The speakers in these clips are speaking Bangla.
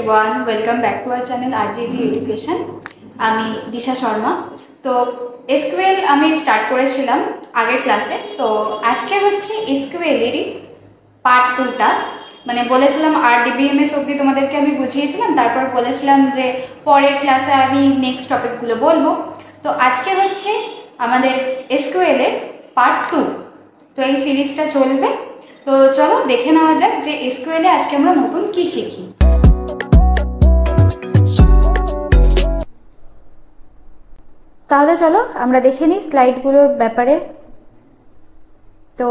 everyone, welcome back to our channel RJD Education. আমি দিশা শর্মা। তো এসকিউএল আমি স্টার্ট করেছিলাম আগের ক্লাসে। তো আজকে হচ্ছে এসকিউএল এরই পার্ট 2টা, মানে বলেছিলাম RDBMS অবধি তোমাদেরকে আমি বুঝিয়েছিলাম, তারপর বলেছিলাম যে পরের ক্লাসে আমি নেক্সট টপিকগুলো বলবো। তো আজকে হচ্ছে আমাদের এসকিউএল এর পার্ট 2। তো এই সিরিজটা চলবে। তো চলো দেখে নেওয়া যাক যে এসকিউএল এ আজকে আমরা নতুন কি শিখি। তাহলে চলো আমরা দেখে নিই স্লাইডগুলোর ব্যাপারে। তো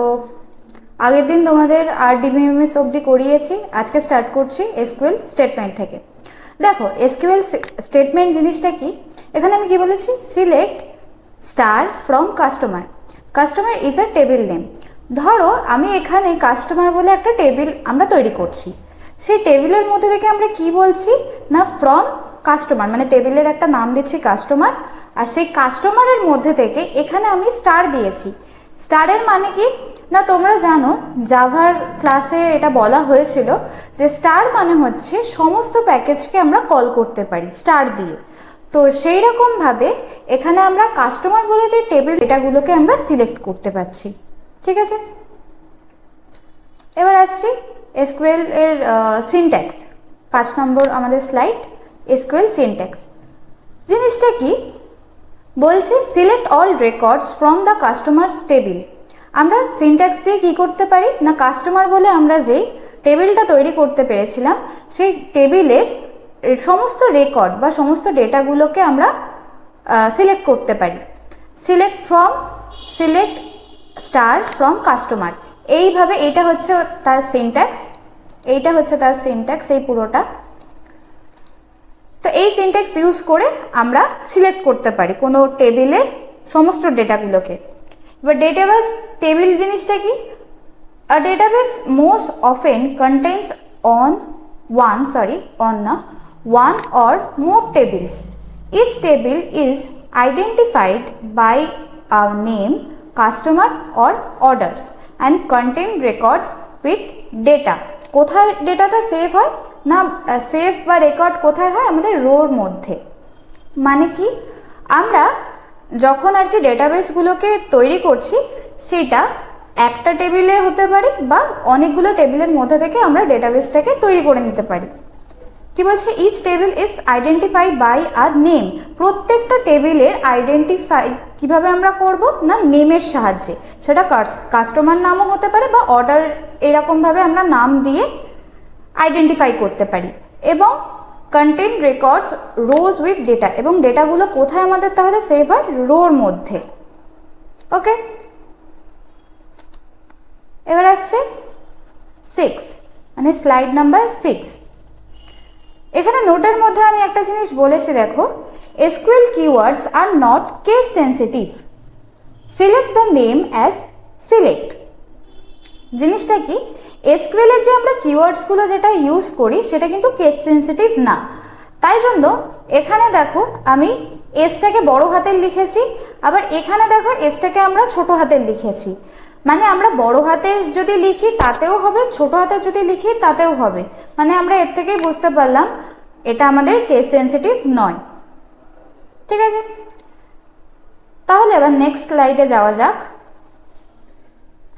আগের দিন তোমাদের RDBMS অবধি করিয়েছি, আজকে স্টার্ট করছি এসকিউএল স্টেটমেন্ট থেকে। দেখো এসকিউএল স্টেটমেন্ট জিনিসটা কি, এখানে আমি কি বলেছি, select star from customer. Customer is a table name. ধরো আমি এখানে কাস্টমার বলে একটা টেবিল আমরা তৈরি করছি, সেই টেবিলের মধ্যে থেকে আমরা কি বলছি না ফ্রম কাস্টমার, মানে টেবিলের একটা নাম দিচ্ছি কাস্টমার, আর সেই কাস্টমারের মধ্যে থেকে এখানে আমি স্টার দিয়েছি। স্টারের মানে কি না, তোমরা জানো জাভার ক্লাসে এটা বলা হয়েছিল যে স্টার মানে হচ্ছে সমস্ত প্যাকেজকে আমরা কল করতে পারি স্টার দিয়ে। তো সেই রকম ভাবে এখানে আমরা কাস্টমার বলে যে টেবিল ডেটাগুলোকে আমরা সিলেক্ট করতে পারছি। ঠিক আছে, এবার আসছি এসকিউএল এর সিনট্যাক্স। 5 নম্বর আমাদের স্লাইড, এসকিউএল সিনট্যাক্স জিনিসটা কি বলছে, select all records from the customers table. আমরা সিনট্যাক্স দিয়ে কি করতে পারি না, কাস্টমার বলে আমরা যেই টেবিলটা তৈরি করতে পেরেছিলাম সেই টেবিলের সমস্ত রেকর্ড বা সমস্ত ডেটাগুলোকে আমরা সিলেক্ট করতে পারি। সিলেক্ট স্টার ফ্রম কাস্টমার, এইভাবে এটা হচ্ছে তার সিনট্যাক্স, এইটা হচ্ছে তার সিনট্যাক্স এই পুরোটা। তো এই সিনট্যাক্স ইউজ করে আমরা সিলেক্ট করতে পারি কোনো টেবিলের সমস্ত ডেটাগুলোকে। এবার ডেটাবেস টেবিল জিনিসটা কি, a database most often contains one or more tables. Each table is identified by a name, customer or orders and contain records with data. কোথায় ডেটাটা সেভ হয় না, সেভ বা রেকর্ড কোথায় হয়, আমাদের রোর মধ্যে। মানে কি, আমরা যখন আর কি ডেটাবেসগুলোকে তৈরি করছি সেটা একটা টেবিলে হতে পারে বা অনেকগুলো টেবিলের মধ্যে থেকে আমরা ডেটাবেসটাকে তৈরি করে নিতে পারি। কি বলছে, each table is identify by a name. প্রত্যেকটা টেবিলের আইডেন্টিফাই কিভাবে আমরা করব না, নেমের সাহায্যে। সেটা কাস্টমার নামও হতে পারে বা অর্ডার, এরকমভাবে আমরা নাম দিয়ে আইডেন্টিফাই করতে পারি। এবং contain records rose with data, এবং ডেটাগুলো কোথায় আমাদের তাহলে সেভ হয়, রোর মধ্যে। ওকে, এবার আসছে 6, মানে স্লাইড নাম্বার 6। এখানে নোটের মধ্যে আমি একটা জিনিস বলেছি, দেখো SQL keywords are not case sensitive. Select the name as select. জিনিসটা কি, এসকিউএল এর যে আমরা কিওয়ার্ডসগুলো যেটা ইউজ করি সেটা কিন্তু কেস সেন্সিটিভ না। তাই জন্য এখানে দেখো আমি এসটাকে বড় হাতের লিখেছি, আবার এখানে দেখো এসটাকে আমরা ছোট হাতের লিখেছি। মানে আমরা বড় হাতের যদি লিখি তাতেও হবে, ছোট হাতের যদি লিখি তাতেও হবে। মানে আমরা এর থেকেই বুঝতে পারলাম এটা আমাদের কেস সেন্সিটিভ নয়। ঠিক আছে, তাহলে এবার নেক্সট স্লাইডে যাওয়া যাক।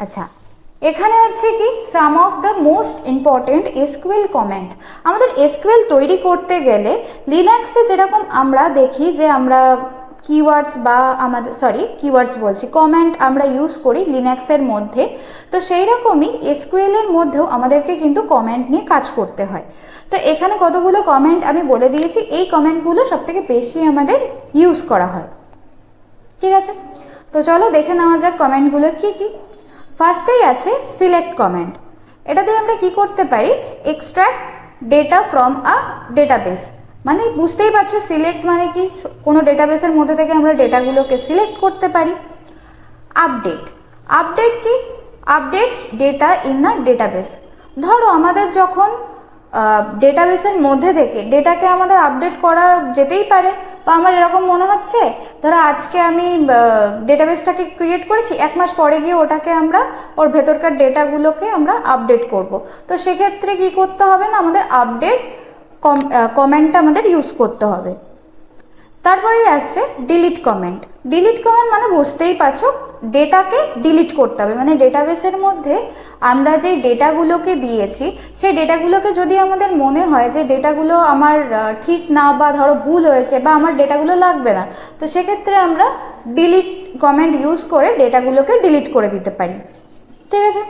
আচ্ছা, এখানে হচ্ছে কি some of the most important SQL command. আমাদের এসকিউএল তৈরি করতে গেলে লিনাক্সে যেরকম আমরা দেখি যে আমরা কিওয়ার্ডস বা কমেন্ট আমরা ইউজ করি লিনাক্সের মধ্যে, তো সেই রকমই এসকিউএল এর মধ্যেও আমাদেরকে কিন্তু কমেন্ট নিয়ে কাজ করতে হয়। তো এখানে কতগুলো কমেন্ট আমি বলে দিয়েছি, এই কমেন্টগুলো সব থেকে বেশি আমাদের ইউজ করা হয়। ঠিক আছে, তো চলো দেখে নেওয়া যাক কমেন্টগুলো কি কি। ফার্স্টেই আছে সিলেক্ট কমেন্ট। এটা দিয়ে আমরা কি করতে পারি, extract data from a database. মানে বুঝতেই পারছো সিলেক্ট মানে কি, কোনো ডেটাবেসের মধ্যে থেকে আমরা ডেটাগুলোকে সিলেক্ট করতে পারি। আপডেট কি, updates data in a database. ধরো আমাদের যখন ডেটাবেসের মধ্যে থেকে ডেটাকে আমাদের আপডেট করা যেতেই পারে, বা আমার এরকম মনে হচ্ছে ধরো আজকে আমি ডেটাবেসটাকে ক্রিয়েট করেছি, 1 মাস পরে গিয়ে ওটাকে আমরা ওর ভেতরকার ডেটাগুলোকে আমরা আপডেট করব। তো সেক্ষেত্রে কি করতে হবে না, আমাদের আপডেট কমেন্টটা আমাদের ইউজ করতে হবে। তারপরেই আসছে ডিলিট কমেন্ট। ডিলিট কমেন্ট মানে বুঝতেই পারছো, ডেটাকে ডিলিট করতে হবে, মানে ডেটাবেসের মধ্যে আমরা যেই ডেটাগুলোকে দিয়েছি সেই ডেটাগুলোকে যদি আমাদের মনে হয় যে ডেটাগুলো আমার ঠিক না বা ধরো ভুল হয়েছে বা আমার ডেটাগুলো লাগবে না, তো সেক্ষেত্রে আমরা ডিলিট কমেন্ট ইউজ করে ডেটাগুলোকে ডিলিট করে দিতে পারি। ঠিক আছে,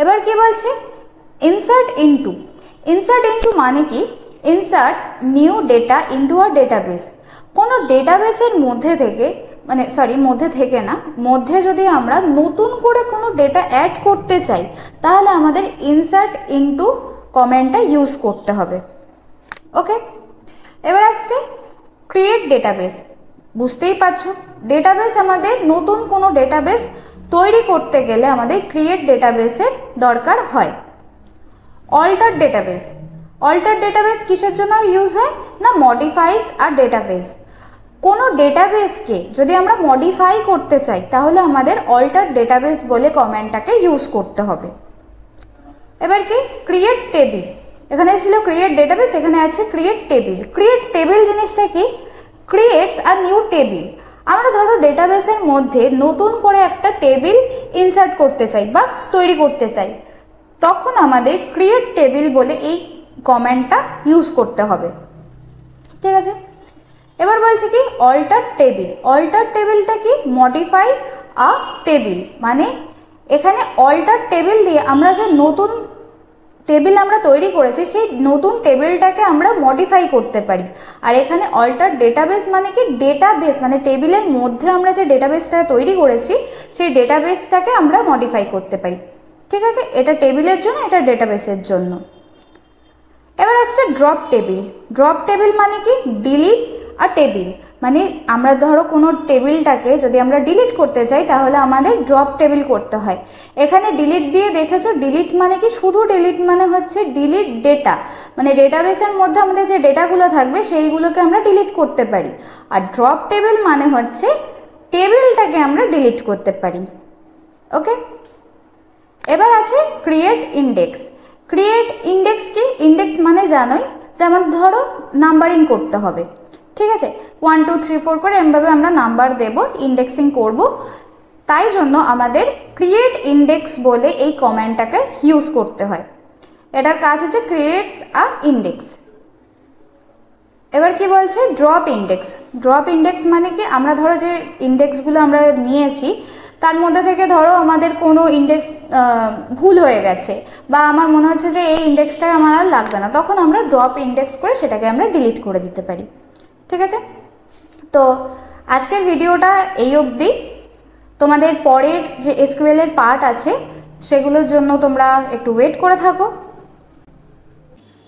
এবার কি বলছে ইনসার্ট ইনটু। ইনসার্ট ইনটু মানে কি, insert new data into a database. কোনো ডেটাবেসের মধ্যে থেকে মধ্যে যদি আমরা নতুন করে কোনো ডেটা অ্যাড করতে চাই তাহলে আমাদের ইনসার্ট ইনটু কমেন্টটা ইউজ করতে হবে। ওকে, এবার আসছে ক্রিয়েট ডেটাবেস। বুঝতেই পারছো, ডেটাবেস আমাদের নতুন কোনো ডেটাবেস তৈরি করতে গেলে আমাদের ক্রিয়েট ডেটাবেসের দরকার হয়। Alter database. অল্টার ডেটাবেস কিসের জন্য ইউজ হয় না, মডিফাইজ আর ডেটাবেস। কোনো ডেটাবেসকে যদি আমরা মডিফাই করতে চাই তাহলে আমাদের অল্টার ডেটাবেস বলে কমেন্টটাকে ইউজ করতে হবে। এবার কি ক্রিয়েট টেবিল। এখানে ছিল ক্রিয়েট ডেটাবেস, এখানে আছে ক্রিয়েট টেবিল। ক্রিয়েট টেবিল জিনিসটা কি, ক্রিয়েটস আ নিউ টেবিল। আমরা ধরো ডেটাবেসের মধ্যে নতুন করে একটা টেবিল ইনসার্ট করতে চাই বা তৈরি করতে চাই, তখন আমাদের ক্রিয়েট টেবিল বলে এই কমেন্টটা ইউজ করতে হবে। ঠিক আছে, এবার বলছে কি অল্টার টেবিল। অল্টার টেবিলটা কি, মডিফাই আ টেবিল, মানে এখানে অল্টার টেবিল দিয়ে আমরা যে নতুন টেবিল আমরা তৈরি করেছি সেই নতুন টেবিলটাকে আমরা মডিফাই করতে পারি। আর এখানে অল্টার ডেটাবেস মানে কি, ডেটাবেস মানে টেবিলের মধ্যে আমরা যে ডেটাবেসটা তৈরি করেছি সেই ডেটাবেসটাকে আমরা মডিফাই করতে পারি। ঠিক আছে, এটা টেবিলের জন্য, এটা ডেটাবেসের জন্য। এবার আসছে ড্রপ টেবিল। ড্রপ টেবিল মানে কি, ডিলিট আ টেবিল, মানে আমরা ধরো কোনো টেবিলটাকে যদি আমরা ডিলিট করতে চাই তাহলে আমাদের ড্রপ টেবিল করতে হয়। এখানে ডিলিট দিয়ে দেখেছো, ডিলিট মানে কি, শুধু ডিলিট মানে হচ্ছে ডিলিট ডেটা, মানে ডেটাবেসের মধ্যে আমাদের যে ডেটাগুলো থাকবে সেইগুলোকে আমরা ডিলিট করতে পারি। আর ড্রপ টেবিল মানে হচ্ছে টেবিলটাকে আমরা ডিলিট করতে পারি। ওকে, এবার আছে ক্রিয়েট ইন্ডেক্স। ক্রিয়েট ইন্ডেক্স কি, ইন্ডেক্স মানে জানোই যেমন ধরো নাম্বারিং করতে হবে। ঠিক আছে, 1 2 3 4 করে এমভাবে আমরা নাম্বার দেব, ইন্ডেক্সিং করব, তাই জন্য আমাদের ক্রিয়েট ইন্ডেক্স বলে এই কমেন্টটাকে ইউজ করতে হয়। এটার কাজ হচ্ছে ক্রিয়েটস আ ইন্ডেক্স। এবার কি বলছে ড্রপ ইন্ডেক্স। ড্রপ ইন্ডেক্স মানে কি, আমরা ধরো যে ইন্ডেক্সগুলো আমরা নিয়েছি তার মধ্যে থেকে ধরো আমাদের কোনো ইন্ডেক্স ভুল হয়ে গেছে বা আমার মনে হচ্ছে যে এই ইন্ডেক্সটাই আমার আর লাগবে না, তখন আমরা ড্রপ ইন্ডেক্স করে সেটাকে আমরা ডিলিট করে দিতে পারি। ঠিক আছে, তো আজকের ভিডিওটা এই অবধি। তোমাদের পরের যে এসকিউএল এর পার্ট আছে সেগুলোর জন্য তোমরা একটু ওয়েট করে থাকো।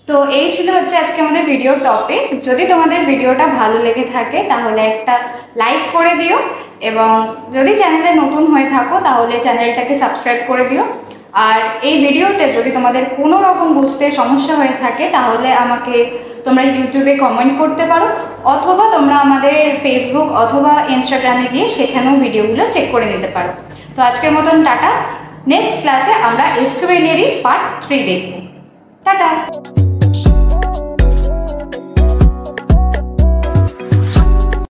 তো এই ছিল হচ্ছে আজকে আমাদের ভিডিওর টপিক। যদি তোমাদের ভিডিওটা ভালো লেগে থাকে তাহলে একটা লাইক করে দিও, এবং যদি চ্যানেলে নতুন হয়ে থাকো তাহলে চ্যানেলটাকে সাবস্ক্রাইব করে দিও। আর এই ভিডিওতে যদি তোমাদের কোনো রকম বুঝতে সমস্যা হয়ে থাকে তাহলে আমাকে তোমরা ইউটিউবে কমেন্ট করতে পারো, অথবা তোমরা আমাদের ফেসবুক অথবা ইনস্টাগ্রামে গিয়ে সেখানেও ভিডিওগুলো চেক করে নিতে পারো। তো আজকের মতন টাটা। নেক্সট ক্লাসে আমরা এসকিউএল এরই পার্ট 3 দেখব। টাটা।